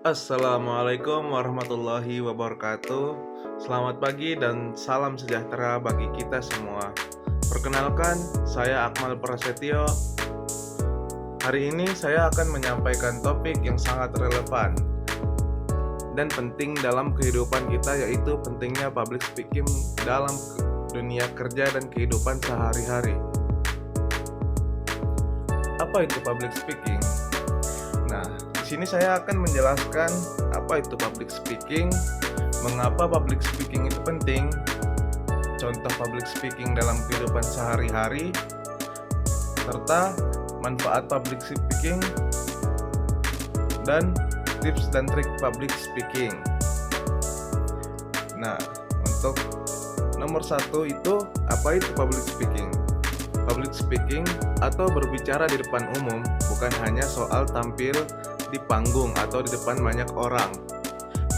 Assalamualaikum warahmatullahi wabarakatuh. Selamat pagi dan salam sejahtera bagi kita semua. Perkenalkan, saya Akmal Prasetyo. Hari ini saya akan menyampaikan topik yang sangat relevan dan penting dalam kehidupan kita, yaitu pentingnya public speaking dalam dunia kerja dan kehidupan sehari-hari. Apa itu public speaking? Nah, di sini saya akan menjelaskan apa itu public speaking, mengapa public speaking itu penting, contoh public speaking dalam kehidupan sehari-hari, serta manfaat public speaking dan tips dan trik public speaking. Nah, untuk nomor satu itu, apa itu public speaking? Public speaking atau berbicara di depan umum bukan hanya soal tampil di panggung atau di depan banyak orang.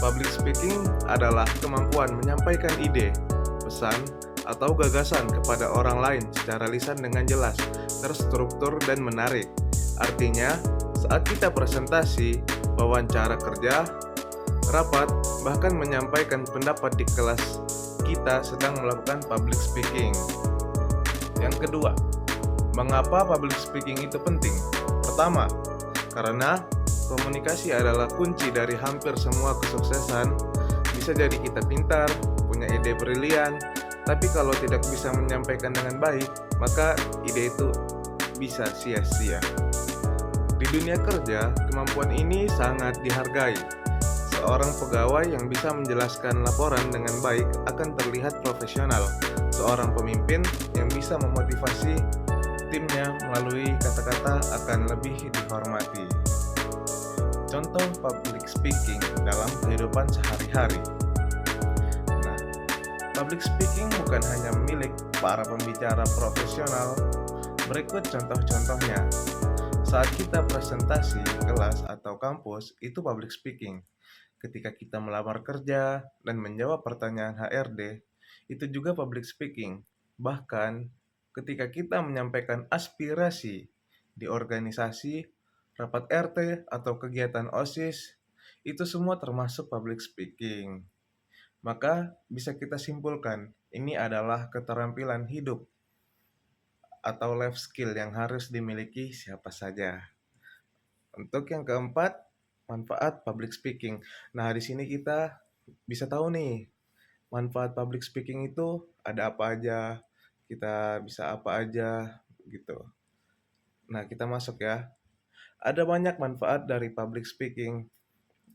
Public speaking adalah kemampuan menyampaikan ide, pesan, atau gagasan kepada orang lain secara lisan dengan jelas, terstruktur, dan menarik. Artinya, saat kita presentasi, wawancara kerja, rapat, bahkan menyampaikan pendapat di kelas, kita sedang melakukan public speaking. Yang kedua, mengapa public speaking itu penting? Pertama, karena komunikasi adalah kunci dari hampir semua kesuksesan. Bisa jadi kita pintar, punya ide brilian, tapi kalau tidak bisa menyampaikan dengan baik, maka ide itu bisa sia-sia. Di dunia kerja, kemampuan ini sangat dihargai. Seorang pegawai yang bisa menjelaskan laporan dengan baik akan terlihat profesional. Seorang pemimpin yang bisa memotivasi timnya melalui kata-kata akan lebih dihormati. Contoh public speaking dalam kehidupan sehari-hari. Nah, public speaking bukan hanya milik para pembicara profesional. Berikut contoh-contohnya. Saat kita presentasi kelas atau kampus, itu public speaking. Ketika kita melamar kerja dan menjawab pertanyaan HRD, itu juga public speaking. Bahkan ketika kita menyampaikan aspirasi di organisasi, rapat RT, atau kegiatan OSIS, itu semua termasuk public speaking. Maka bisa kita simpulkan, ini adalah keterampilan hidup atau life skill yang harus dimiliki siapa saja. Untuk yang keempat, manfaat public speaking. Nah, di sini kita bisa tahu nih, manfaat public speaking itu ada apa aja, kita bisa apa aja gitu. Nah, kita masuk ya. Ada banyak manfaat dari public speaking,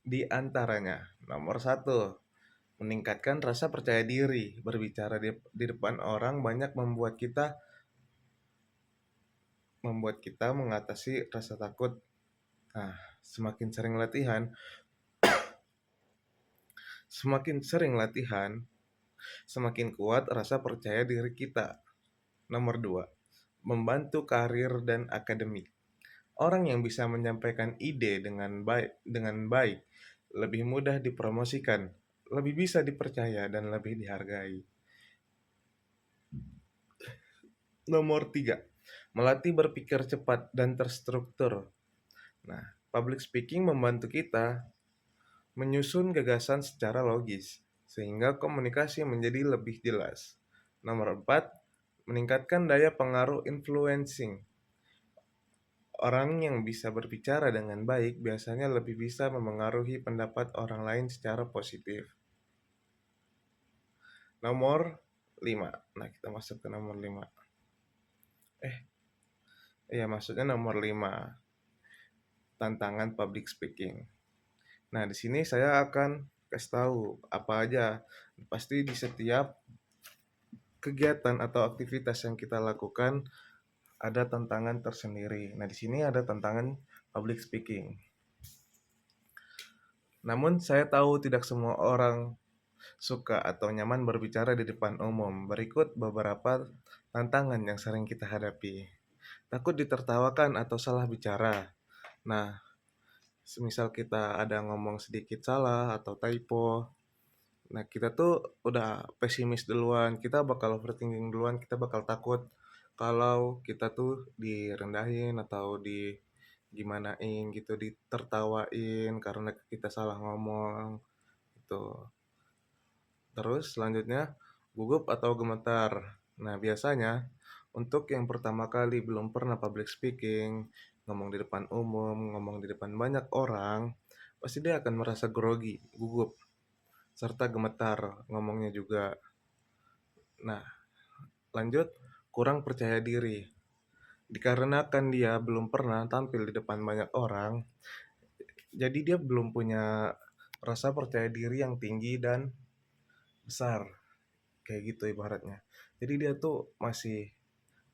di antaranya. Nomor satu, meningkatkan rasa percaya diri. Berbicara di depan orang banyak membuat kita mengatasi rasa takut. Nah, semakin sering latihan, semakin kuat rasa percaya diri kita. Nomor dua, membantu karir dan akademik. Orang yang bisa menyampaikan ide dengan baik lebih mudah dipromosikan, lebih bisa dipercaya, dan lebih dihargai. Nomor tiga, melatih berpikir cepat dan terstruktur. Nah, public speaking membantu kita menyusun gagasan secara logis, sehingga komunikasi menjadi lebih jelas. Nomor 4, meningkatkan daya pengaruh influencing. Orang yang bisa berbicara dengan baik biasanya lebih bisa memengaruhi pendapat orang lain secara positif. Nomor 5. Nah, kita masuk ke nomor 5. Maksudnya nomor 5. Tantangan public speaking. Nah, di sini saya akan kasih tahu apa aja. Pasti di setiap kegiatan atau aktivitas yang kita lakukan ada tantangan tersendiri. Nah, di sini ada tantangan public speaking. Namun, saya tahu tidak semua orang suka atau nyaman berbicara di depan umum. Berikut beberapa tantangan yang sering kita hadapi. Takut ditertawakan atau salah bicara. Nah, semisal kita ada ngomong sedikit salah atau typo, nah kita tuh udah pesimis duluan, kita bakal overthinking duluan, kita bakal takut kalau kita tuh direndahin atau digimanain gitu, ditertawain karena kita salah ngomong gitu. Terus selanjutnya gugup atau gemetar. Nah, biasanya untuk yang pertama kali belum pernah public speaking, ngomong di depan umum, ngomong di depan banyak orang, pasti dia akan merasa grogi, gugup, serta gemetar ngomongnya juga. Nah, lanjut, kurang percaya diri. Dikarenakan dia belum pernah tampil di depan banyak orang, jadi dia belum punya rasa percaya diri yang tinggi dan besar, kayak gitu ibaratnya. Jadi dia tuh masih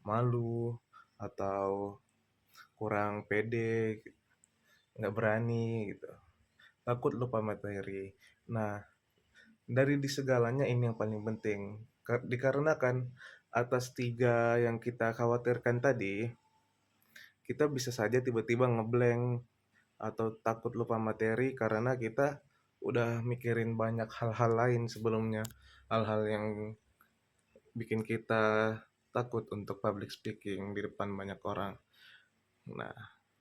malu atau kurang pede, nggak berani gitu, takut lupa materi. Nah, dari di segalanya ini yang paling penting. Dikarenakan atas tiga yang kita khawatirkan tadi, kita bisa saja tiba-tiba ngeblank atau takut lupa materi karena kita udah mikirin banyak hal-hal lain sebelumnya. Hal-hal yang bikin kita takut untuk public speaking di depan banyak orang. Nah,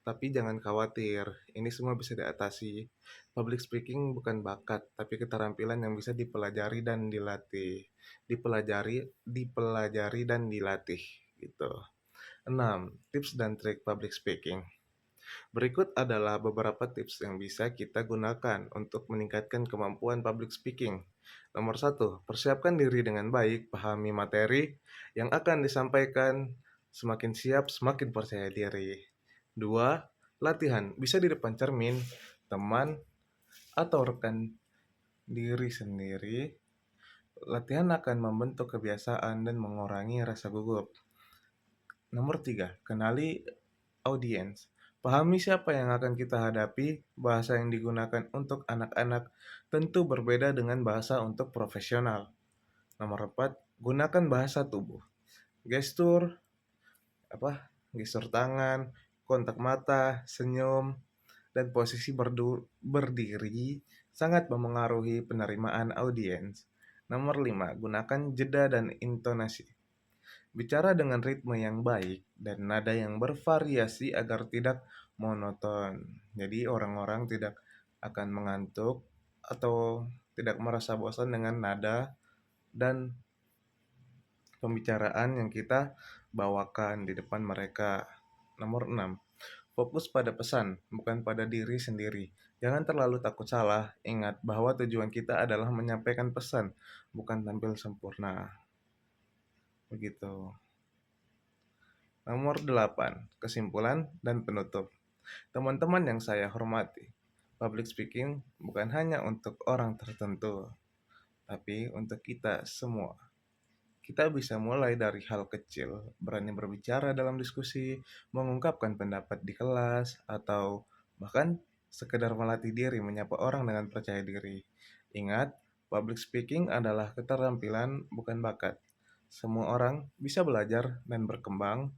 tapi jangan khawatir, ini semua bisa diatasi. Public speaking bukan bakat, tapi keterampilan yang bisa dipelajari dan dilatih. Dipelajari dan dilatih gitu. 6. Tips dan trik public speaking. Berikut adalah beberapa tips yang bisa kita gunakan untuk meningkatkan kemampuan public speaking. Nomor 1, persiapkan diri dengan baik, pahami materi yang akan disampaikan, semakin siap semakin percaya diri. 2, latihan, bisa di depan cermin, teman, atau rekan diri sendiri. Latihan akan membentuk kebiasaan dan mengurangi rasa gugup. Nomor 3, kenali audiens. Pahami siapa yang akan kita hadapi, bahasa yang digunakan untuk anak-anak tentu berbeda dengan bahasa untuk profesional. Nomor 4, gunakan bahasa tubuh. Gestur, gestur tangan, kontak mata, senyum, dan posisi berdiri sangat memengaruhi penerimaan audiens. Nomor 5, gunakan jeda dan intonasi. Bicara dengan ritme yang baik dan nada yang bervariasi agar tidak monoton. Jadi orang-orang tidak akan mengantuk atau tidak merasa bosan dengan nada dan pembicaraan yang kita bawakan di depan mereka. Nomor 6. Fokus pada pesan, bukan pada diri sendiri. Jangan terlalu takut salah. Ingat bahwa tujuan kita adalah menyampaikan pesan, bukan tampil sempurna. Begitu. Nomor 8. Kesimpulan dan penutup. Teman-teman yang saya hormati, public speaking bukan hanya untuk orang tertentu, tapi untuk kita semua. Kita bisa mulai dari hal kecil, berani berbicara dalam diskusi, mengungkapkan pendapat di kelas, atau bahkan sekedar melatih diri menyapa orang dengan percaya diri. Ingat, public speaking adalah keterampilan, bukan bakat. Semua orang bisa belajar dan berkembang.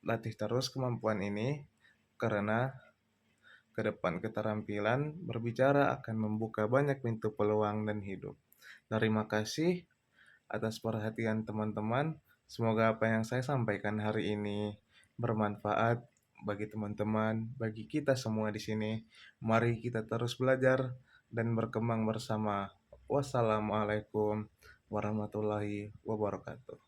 Latih terus kemampuan ini, karena ke depan keterampilan berbicara akan membuka banyak pintu peluang dan hidup. Terima kasih atas perhatian teman-teman. Semoga apa yang saya sampaikan hari ini bermanfaat bagi teman-teman, bagi kita semua di sini. Mari kita terus belajar dan berkembang bersama. Wassalamualaikum warahmatullahi wabarakatuh.